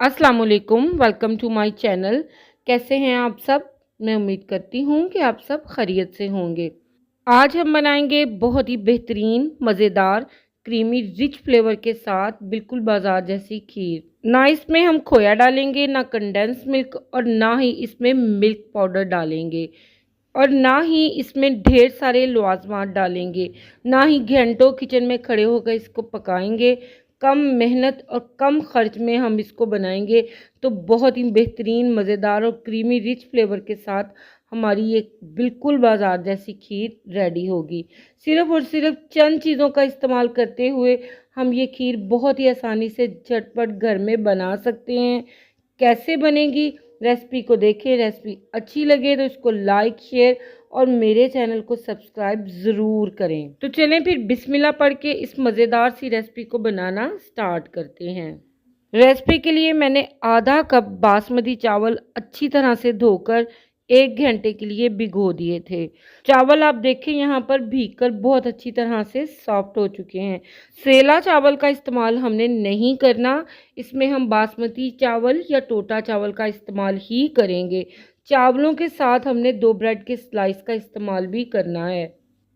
अस्सलाम वालेकुम, welcome to my channel. कैसे हैं आप सब? मैं उम्मीद करती हूँ कि आप सब खैरियत से होंगे। आज हम बनाएंगे बहुत ही बेहतरीन, मज़ेदार, क्रीमी, रिच फ्लेवर के साथ बिल्कुल बाजार जैसी खीर। ना इसमें हम खोया डालेंगे, ना कंडेंस मिल्क और ना ही इसमें मिल्क पाउडर डालेंगे और ना ही इसमें ढेर सारे लवाजमात डालेंगे, ना ही घंटों किचन में खड़े होकर इसको पकाएंगे। कम मेहनत और कम खर्च में हम इसको बनाएंगे तो बहुत ही बेहतरीन, मज़ेदार और क्रीमी रिच फ्लेवर के साथ हमारी ये बिल्कुल बाजार जैसी खीर रेडी होगी। सिर्फ़ और सिर्फ चंद चीज़ों का इस्तेमाल करते हुए हम ये खीर बहुत ही आसानी से झटपट घर में बना सकते हैं। कैसे बनेगी, रेसिपी को देखें। रेसिपी अच्छी लगे तो इसको लाइक, शेयर और मेरे चैनल को सब्सक्राइब ज़रूर करें। तो चलें फिर बिस्मिल्लाह पढ़ के इस मज़ेदार सी रेसिपी को बनाना स्टार्ट करते हैं। रेसिपी के लिए मैंने आधा कप बासमती चावल अच्छी तरह से धोकर 1 घंटे के लिए भिगो दिए थे। चावल आप देखें यहाँ पर भीगकर बहुत अच्छी तरह से सॉफ्ट हो चुके हैं। सेला चावल का इस्तेमाल हमने नहीं करना, इसमें हम बासमती चावल या टोटा चावल का इस्तेमाल ही करेंगे। चावलों के साथ हमने 2 ब्रेड के स्लाइस का इस्तेमाल भी करना है।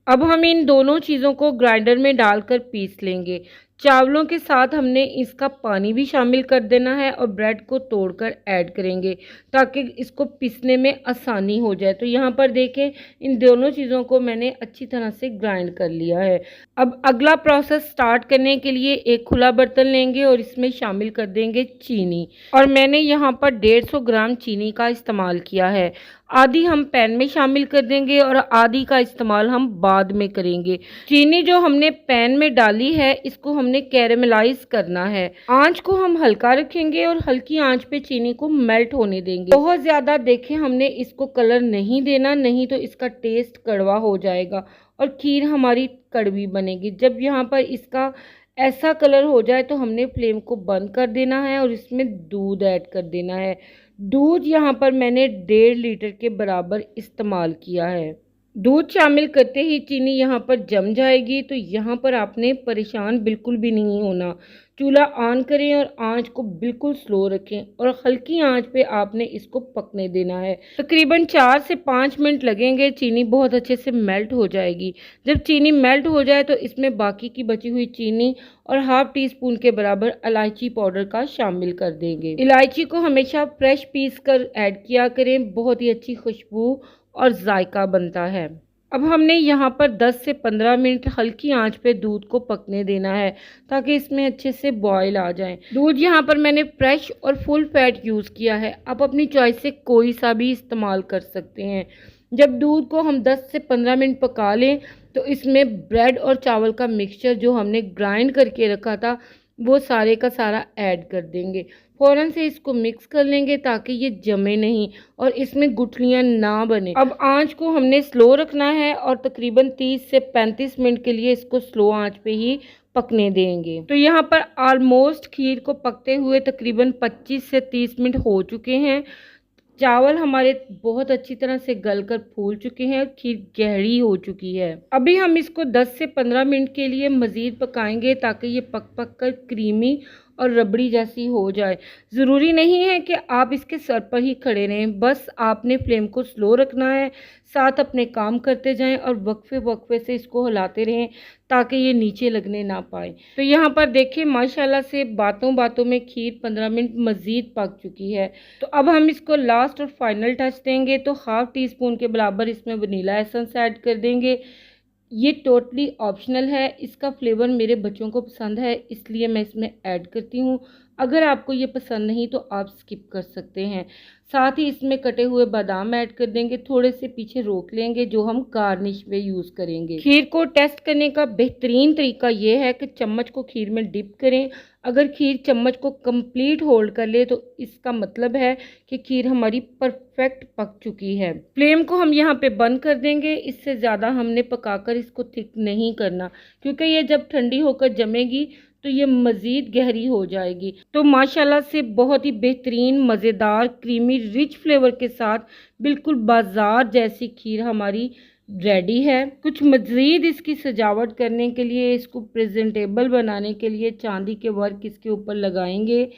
अब हम इन दोनों चीज़ों को ग्राइंडर में डालकर पीस लेंगे। चावलों के साथ हमने इसका पानी भी शामिल कर देना है और ब्रेड को तोड़कर ऐड करेंगे ताकि इसको पीसने में आसानी हो जाए। तो यहाँ पर देखें, इन दोनों चीज़ों को मैंने अच्छी तरह से ग्राइंड कर लिया है। अब अगला प्रोसेस स्टार्ट करने के लिए एक खुला बर्तन लेंगे और इसमें शामिल कर देंगे चीनी। और मैंने यहाँ पर 150 ग्राम चीनी का इस्तेमाल किया है। आधी हम पैन में शामिल कर देंगे और आधी का इस्तेमाल हम बाद में करेंगे। चीनी जो हमने पैन में डाली है इसको हमने कैरेमलाइज करना है। आंच को हम हल्का रखेंगे और हल्की आंच पे चीनी को मेल्ट होने देंगे। बहुत ज़्यादा देखें हमने इसको कलर नहीं देना, नहीं तो इसका टेस्ट कड़वा हो जाएगा और खीर हमारी कड़वी बनेगी। जब यहाँ पर इसका ऐसा कलर हो जाए तो हमने फ्लेम को बंद कर देना है और इसमें दूध ऐड कर देना है। दूध यहाँ पर मैंने 1.5 लीटर के बराबर इस्तेमाल किया है। दूध शामिल करते ही चीनी यहाँ पर जम जाएगी, तो यहाँ पर आपने परेशान बिल्कुल भी नहीं होना। चूल्हा ऑन करें और आंच को बिल्कुल स्लो रखें और हल्की आंच पे आपने इसको पकने देना है। तकरीबन 4 से 5 मिनट लगेंगे, चीनी बहुत अच्छे से मेल्ट हो जाएगी। जब चीनी मेल्ट हो जाए तो इसमें बाकी की बची हुई चीनी और हाफ टी स्पून के बराबर इलायची पाउडर का शामिल कर देंगे। इलायची को हमेशा फ्रेश पीस कर ऐड किया करें, बहुत ही अच्छी खुशबू और जायका बनता है। अब हमने यहाँ पर 10 से 15 मिनट हल्की आंच पे दूध को पकने देना है ताकि इसमें अच्छे से बॉयल आ जाए। दूध यहाँ पर मैंने फ्रेश और फुल फैट यूज़ किया है। आप अपनी चॉइस से कोई सा भी इस्तेमाल कर सकते हैं। जब दूध को हम 10 से 15 मिनट पका लें तो इसमें ब्रेड और चावल का मिक्सचर जो हमने ग्राइंड करके रखा था वो सारे का सारा ऐड कर देंगे। फ़ौरन से इसको मिक्स कर लेंगे ताकि ये जमे नहीं और इसमें गुठलियाँ ना बने। अब आंच को हमने स्लो रखना है और तकरीबन 30 से 35 मिनट के लिए इसको स्लो आंच पे ही पकने देंगे। तो यहाँ पर ऑलमोस्ट खीर को पकते हुए तकरीबन 25 से 30 मिनट हो चुके हैं। चावल हमारे बहुत अच्छी तरह से गलकर फूल चुके हैं और खीर गहरी हो चुकी है। अभी हम इसको 10 से 15 मिनट के लिए मज़ीद पकाएंगे ताकि ये पक कर क्रीमी और रबड़ी जैसी हो जाए। ज़रूरी नहीं है कि आप इसके सर पर ही खड़े रहें, बस आपने फ्लेम को स्लो रखना है, साथ अपने काम करते जाएं और वक्फे वक्फे से इसको हिलाते रहें ताकि ये नीचे लगने ना पाए। तो यहाँ पर देखें, माशाल्लाह से बातों बातों में खीर 15 मिनट मज़ीद पक चुकी है। तो अब हम इसको लास्ट और फाइनल टच देंगे। तो हाफ टी स्पून के बराबर इसमें वनीला एसेंस ऐड कर देंगे। ये टोटली ऑप्शनल है, इसका फ्लेवर मेरे बच्चों को पसंद है इसलिए मैं इसमें ऐड करती हूँ। अगर आपको ये पसंद नहीं तो आप स्किप कर सकते हैं। साथ ही इसमें कटे हुए बादाम ऐड कर देंगे, थोड़े से पीछे रोक लेंगे जो हम गार्निश में यूज़ करेंगे। खीर को टेस्ट करने का बेहतरीन तरीका ये है कि चम्मच को खीर में डिप करें। अगर खीर चम्मच को कंप्लीट होल्ड कर ले तो इसका मतलब है कि खीर हमारी परफेक्ट पक चुकी है। फ्लेम को हम यहाँ पे बंद कर देंगे। इससे ज़्यादा हमने पकाकर इसको थिक नहीं करना क्योंकि ये जब ठंडी होकर जमेगी तो ये मज़ीद गहरी हो जाएगी। तो माशाल्लाह से बहुत ही बेहतरीन, मज़ेदार, क्रीमी, रिच फ्लेवर के साथ बिल्कुल बाजार जैसी खीर हमारी रेडी है। कुछ मज़ीद इसकी सजावट करने के लिए, इसको प्रेजेंटेबल बनाने के लिए चांदी के वर्क इसके ऊपर लगाएंगे।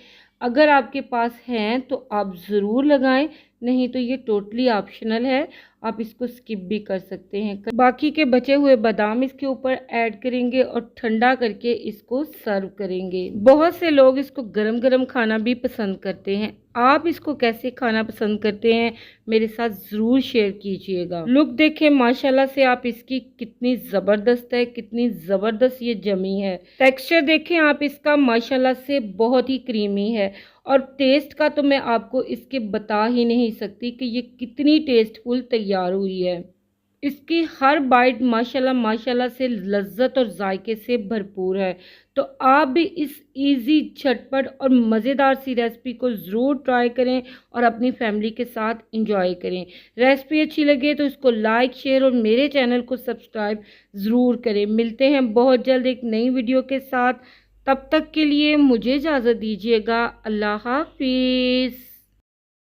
अगर आपके पास हैं तो आप ज़रूर लगाएं, नहीं तो ये टोटली ऑप्शनल है, आप इसको स्किप भी कर सकते हैं। बाकी के बचे हुए बादाम इसके ऊपर ऐड करेंगे और ठंडा करके इसको सर्व करेंगे। बहुत से लोग इसको गरम गरम खाना भी पसंद करते हैं। आप इसको कैसे खाना पसंद करते हैं मेरे साथ ज़रूर शेयर कीजिएगा। लुक देखें माशाल्लाह से आप इसकी कितनी ज़बरदस्त है, कितनी ज़बरदस्त ये जमी है। टेक्सचर देखें आप इसका माशाल्लाह से बहुत ही क्रीमी है और टेस्ट का तो मैं आपको इसके बता ही नहीं सकती कि ये कितनी टेस्टफुल तैयार हुई है। इसकी हर बाइट माशाल्लाह माशाल्लाह से लज्जत और जायके से भरपूर है। तो आप भी इस इजी झटपट और मज़ेदार सी रेसिपी को ज़रूर ट्राई करें और अपनी फैमिली के साथ इंजॉय करें। रेसिपी अच्छी लगे तो इसको लाइक शेयर और मेरे चैनल को सब्सक्राइब ज़रूर करें। मिलते हैं बहुत जल्द एक नई वीडियो के साथ, तब तक के लिए मुझे इजाज़त दीजिएगा। अल्लाह हाफिज़।